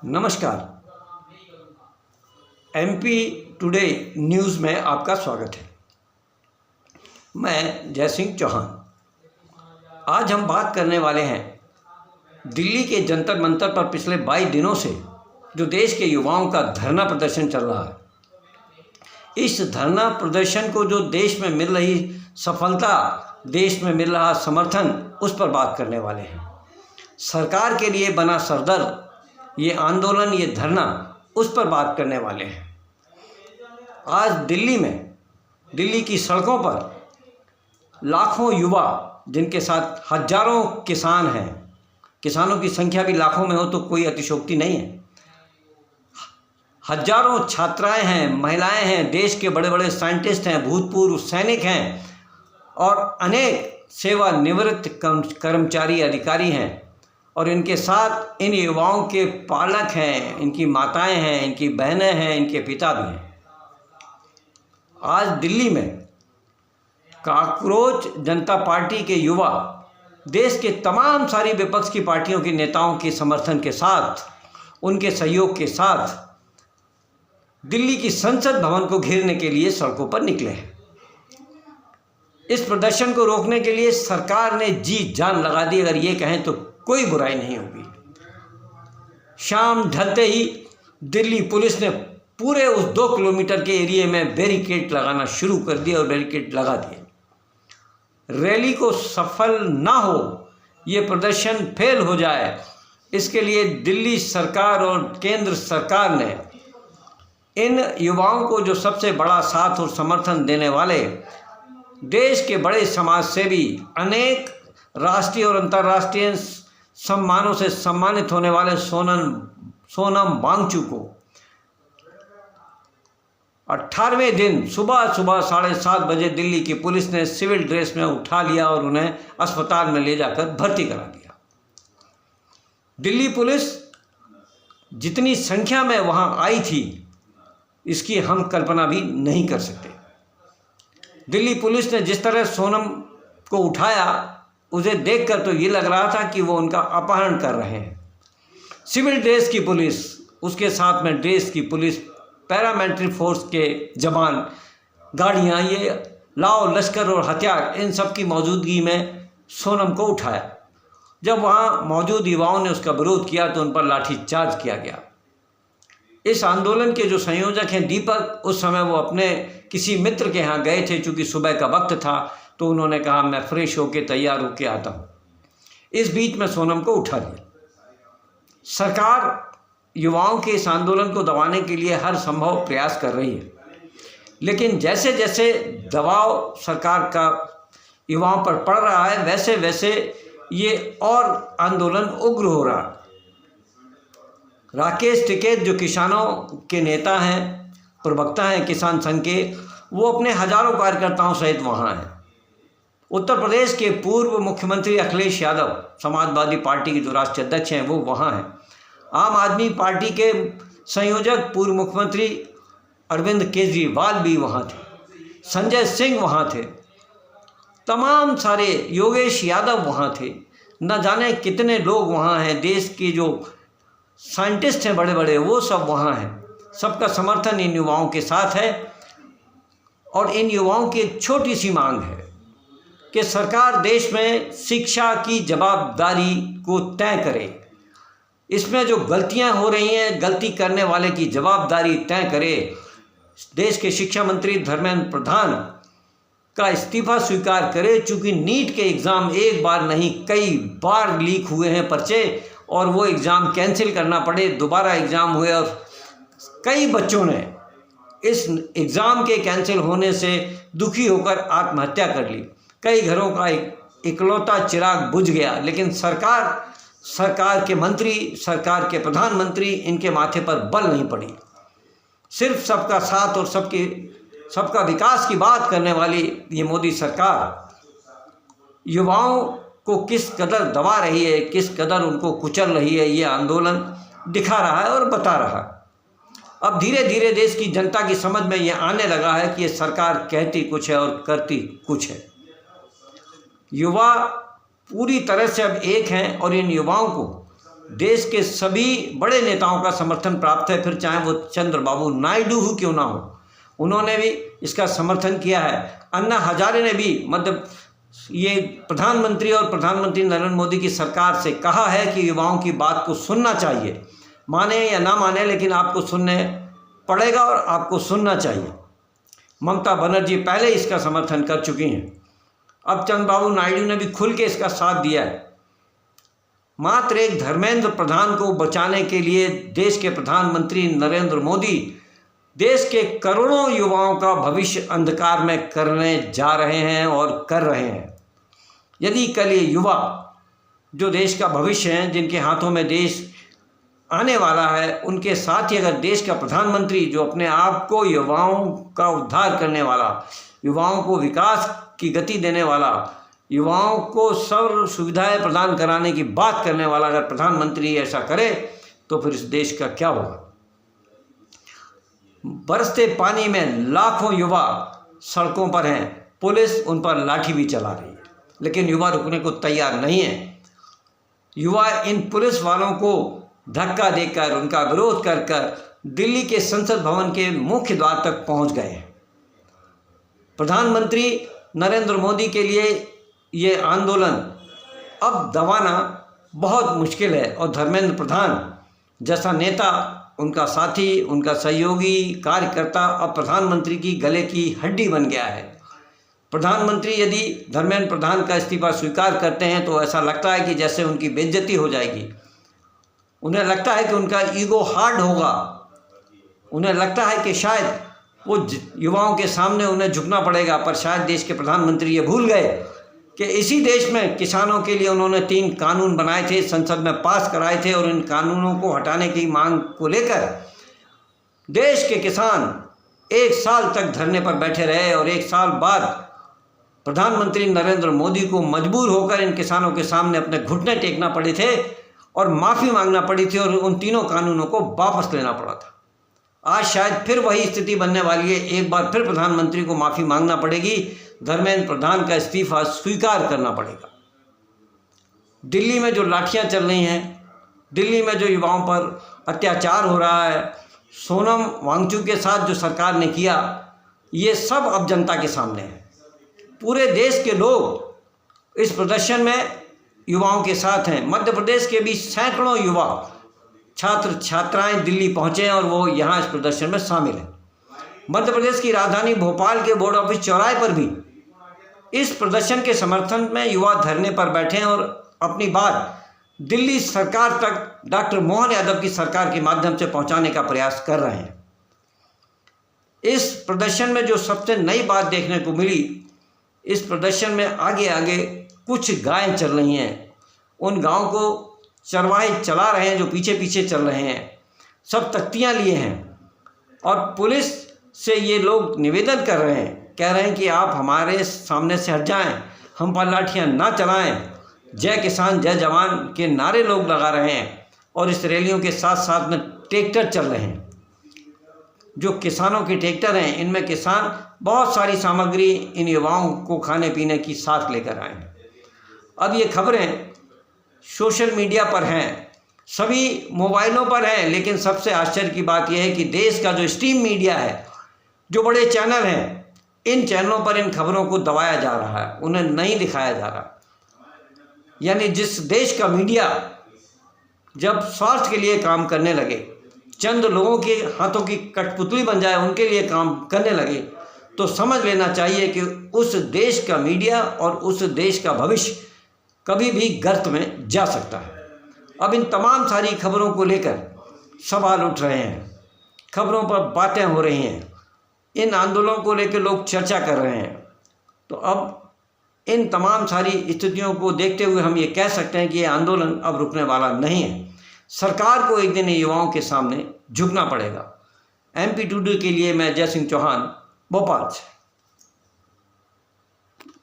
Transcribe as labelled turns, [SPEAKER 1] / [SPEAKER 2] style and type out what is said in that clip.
[SPEAKER 1] नमस्कार। MP today news में आपका स्वागत है। मैं जय सिंह चौहान। आज हम बात करने वाले हैं दिल्ली के जंतर मंतर पर पिछले 22 दिनों से जो देश के युवाओं का धरना प्रदर्शन चल रहा है। इस धरना प्रदर्शन को जो देश में मिल रही सफलता, देश में मिल रहा समर्थन, उस पर बात करने वाले हैं। सरकार के लिए बना सरदर्द ये आंदोलन, ये धरना, उस पर बात करने वाले हैं। आज दिल्ली की सड़कों पर लाखों युवा, जिनके साथ हजारों किसान हैं, किसानों की संख्या भी लाखों में हो तो कोई अतिशयोक्ति नहीं है, हजारों छात्राएं हैं, महिलाएं हैं, देश के बड़े बड़े साइंटिस्ट हैं, भूतपूर्व सैनिक हैं और अनेक सेवानिवृत्त कर्मचारी, अधिकारी हैं। और इनके साथ इन युवाओं के पालक हैं, इनकी माताएं हैं, इनकी बहनें हैं, इनके पिता भी हैं। आज दिल्ली में कॉकरोच जनता पार्टी के युवा देश के तमाम सारी विपक्ष की पार्टियों के नेताओं के समर्थन के साथ, उनके सहयोग के साथ दिल्ली की संसद भवन को घेरने के लिए सड़कों पर निकले हैं। इस प्रदर्शन को रोकने के लिए सरकार ने जी जान लगा दी, अगर ये कहें तो कोई बुराई नहीं होगी। शाम ढलते ही दिल्ली पुलिस ने पूरे उस 2 किलोमीटर के एरिया में बैरिकेड लगाना शुरू कर दिया और बैरिकेड लगा दिए। रैली को सफल ना हो, ये प्रदर्शन फेल हो जाए, इसके लिए दिल्ली सरकार और केंद्र सरकार ने इन युवाओं को, जो सबसे बड़ा साथ और समर्थन देने वाले देश के बड़े समाज सेवी, अनेक राष्ट्रीय और अंतर्राष्ट्रीय सम्मानों से सम्मानित होने वाले सोनम वांगचुक को 18वें दिन सुबह 7:30 बजे दिल्ली की पुलिस ने सिविल ड्रेस में उठा लिया और उन्हें अस्पताल में ले जाकर भर्ती करा दिया। दिल्ली पुलिस जितनी संख्या में वहां आई थी, इसकी हम कल्पना भी नहीं कर सकते। दिल्ली पुलिस ने जिस तरह सोनम को उठाया, उसे देखकर तो ये लग रहा था कि वो उनका अपहरण कर रहे हैं। सिविल ड्रेस की पुलिस, उसके साथ में ड्रेस की पुलिस, पैरामिलिट्री फोर्स के जवान, गाड़ियाँ, ये लाव लश्कर और हथियार, इन सब की मौजूदगी में सोनम को उठाया। जब वहाँ मौजूद युवाओं ने उसका विरोध किया तो उन पर लाठीचार्ज किया गया। इस आंदोलन के जो संयोजक हैं दीपक, उस समय वो अपने किसी मित्र के यहाँ गए थे, चूँकि सुबह का वक्त था, तो उन्होंने कहा मैं फ्रेश होके तैयार होके आता हूँ। इस बीच में सोनम को उठा लिया। सरकार युवाओं के इस आंदोलन को दबाने के लिए हर संभव प्रयास कर रही है, लेकिन जैसे जैसे दबाव सरकार का युवाओं पर पड़ रहा है, वैसे वैसे ये और आंदोलन उग्र हो रहा है। राकेश टिकैत, जो किसानों के नेता हैं, प्रवक्ता हैं किसान संघ के, वो अपने हजारों कार्यकर्ताओं सहित वहाँ हैं। उत्तर प्रदेश के पूर्व मुख्यमंत्री अखिलेश यादव, समाजवादी पार्टी के जो राष्ट्रीय अध्यक्ष हैं, वो वहाँ हैं। आम आदमी पार्टी के संयोजक पूर्व मुख्यमंत्री अरविंद केजरीवाल भी वहाँ थे, संजय सिंह वहाँ थे, तमाम सारे, योगेश यादव वहाँ थे, न जाने कितने लोग वहाँ हैं। देश के जो साइंटिस्ट हैं बड़े बड़े, वो सब वहाँ हैं। सबका समर्थन इन युवाओं के साथ है और इन युवाओं की एक छोटी सी मांग है कि सरकार देश में शिक्षा की जवाबदारी को तय करे। इसमें जो गलतियां हो रही हैं, गलती करने वाले की जवाबदारी तय करे। देश के शिक्षा मंत्री धर्मेंद्र प्रधान का इस्तीफा स्वीकार करे, चूँकि नीट के एग्ज़ाम एक बार नहीं कई बार लीक हुए हैं पर्चे, और वो एग्ज़ाम कैंसिल करना पड़े, दोबारा एग्ज़ाम हुए और कई बच्चों ने इस एग्ज़ाम के कैंसिल होने से दुखी होकर आत्महत्या कर ली। कई घरों का इकलौता चिराग बुझ गया, लेकिन सरकार के मंत्री, सरकार के प्रधानमंत्री, इनके माथे पर बल नहीं पड़ी। सिर्फ सबका साथ और सबका विकास की बात करने वाली ये मोदी सरकार युवाओं को किस कदर दबा रही है, किस कदर उनको कुचल रही है, ये आंदोलन दिखा रहा है और बता रहा है। अब धीरे धीरे देश की जनता की समझ में ये आने लगा है कि ये सरकार कहती कुछ है और करती कुछ है। युवा पूरी तरह से अब एक हैं और इन युवाओं को देश के सभी बड़े नेताओं का समर्थन प्राप्त है, फिर चाहे वो चंद्रबाबू नायडू ही क्यों ना हो, उन्होंने भी इसका समर्थन किया है। अन्ना हजारे ने भी ये प्रधानमंत्री और प्रधानमंत्री नरेंद्र मोदी की सरकार से कहा है कि युवाओं की बात को सुनना चाहिए, माने या ना माने, लेकिन आपको सुनने पड़ेगा और आपको सुनना चाहिए। ममता बनर्जी पहले इसका समर्थन कर चुकी हैं, अब चंद्रबाबू नायडू ने भी खुल के इसका साथ दिया है। मात्र एक धर्मेंद्र प्रधान को बचाने के लिए देश के प्रधानमंत्री नरेंद्र मोदी देश के करोड़ों युवाओं का भविष्य अंधकार में करने जा रहे हैं और कर रहे हैं। यदि कल ये युवा जो देश का भविष्य हैं, जिनके हाथों में देश आने वाला है, उनके साथ ही अगर देश का प्रधानमंत्री जो अपने आप को युवाओं का उद्धार करने वाला, युवाओं को विकास की गति देने वाला, युवाओं को सर्व सुविधाएं प्रदान कराने की बात करने वाला अगर प्रधानमंत्री ऐसा करे तो फिर इस देश का क्या होगा। बरसते पानी में लाखों युवा सड़कों पर हैं, पुलिस उन पर लाठी भी चला रही है, लेकिन युवा रुकने को तैयार नहीं है। युवा इन पुलिस वालों को धक्का देकर, उनका विरोध कर कर दिल्ली के संसद भवन के मुख्य द्वार तक पहुंच गए हैं। प्रधानमंत्री नरेंद्र मोदी के लिए ये आंदोलन अब दबाना बहुत मुश्किल है और धर्मेंद्र प्रधान जैसा नेता, उनका साथी, उनका सहयोगी, कार्यकर्ता अब प्रधानमंत्री की गले की हड्डी बन गया है। प्रधानमंत्री यदि धर्मेंद्र प्रधान का इस्तीफा स्वीकार करते हैं तो ऐसा लगता है कि जैसे उनकी बेइज्जती हो जाएगी। उन्हें लगता है कि उनका ईगो हार्ड होगा, उन्हें लगता है कि शायद वो युवाओं के सामने उन्हें झुकना पड़ेगा। पर शायद देश के प्रधानमंत्री ये भूल गए कि इसी देश में किसानों के लिए उन्होंने 3 कानून बनाए थे, संसद में पास कराए थे, और इन कानूनों को हटाने की मांग को लेकर देश के किसान 1 साल तक धरने पर बैठे रहे और 1 साल बाद प्रधानमंत्री नरेंद्र मोदी को मजबूर होकर इन किसानों के सामने अपने घुटने टेकना पड़े थे और माफ़ी मांगना पड़ी थी और उन 3 कानूनों को वापस लेना पड़ा था। आज शायद फिर वही स्थिति बनने वाली है, एक बार फिर प्रधानमंत्री को माफ़ी मांगना पड़ेगी, धर्मेंद्र प्रधान का इस्तीफा स्वीकार करना पड़ेगा। दिल्ली में जो लाठियां चल रही हैं, दिल्ली में जो युवाओं पर अत्याचार हो रहा है, सोनम वांगचुक के साथ जो सरकार ने किया, ये सब अब जनता के सामने है। पूरे देश के लोग इस प्रदर्शन में युवाओं के साथ हैं। मध्य प्रदेश के भी सैकड़ों युवा छात्र छात्राएं दिल्ली पहुंचे हैं और वो यहाँ इस प्रदर्शन में शामिल हैं। मध्य प्रदेश की राजधानी भोपाल के बोर्ड ऑफिस चौराहे पर भी इस प्रदर्शन के समर्थन में युवा धरने पर बैठे हैं और अपनी बात दिल्ली सरकार तक, डॉक्टर मोहन यादव की सरकार के माध्यम से पहुंचाने का प्रयास कर रहे हैं। इस प्रदर्शन में जो सबसे नई बात देखने को मिली, इस प्रदर्शन में आगे आगे कुछ गायें चल रही हैं। उन गायों को चरवाहे चला रहे हैं जो पीछे पीछे चल रहे हैं, सब तख्तियाँ लिए हैं और पुलिस से ये लोग निवेदन कर रहे हैं, कह रहे हैं कि आप हमारे सामने से हट जाएं, हम पर लाठियाँ ना चलाएं। जय किसान जय जवान के नारे लोग लगा रहे हैं और इस रैलियों के साथ साथ में ट्रैक्टर चल रहे हैं। जो किसानों के ट्रैक्टर हैं, इनमें किसान बहुत सारी सामग्री इन युवाओं को खाने पीने की साथ लेकर आए हैं। अब ये खबरें सोशल मीडिया पर हैं, सभी मोबाइलों पर हैं, लेकिन सबसे आश्चर्य की बात यह है कि देश का जो स्ट्रीम मीडिया है, जो बड़े चैनल हैं, इन चैनलों पर इन खबरों को दबाया जा रहा है, उन्हें नहीं दिखाया जा रहा। यानी जिस देश का मीडिया जब स्वार्थ के लिए काम करने लगे, चंद लोगों के हाथों की कठपुतली बन जाए, उनके लिए काम करने लगे, तो समझ लेना चाहिए कि उस देश का मीडिया और उस देश का भविष्य कभी भी गर्त में जा सकता है। अब इन तमाम सारी खबरों को लेकर सवाल उठ रहे हैं, खबरों पर बातें हो रही हैं, इन आंदोलनों को लेकर लोग चर्चा कर रहे हैं। तो अब इन तमाम सारी स्थितियों को देखते हुए हम ये कह सकते हैं कि ये आंदोलन अब रुकने वाला नहीं है। सरकार को एक दिन युवाओं के सामने झुकना पड़ेगा। MP टुडे के लिए मैं जय सिंह चौहान, भोपाल से।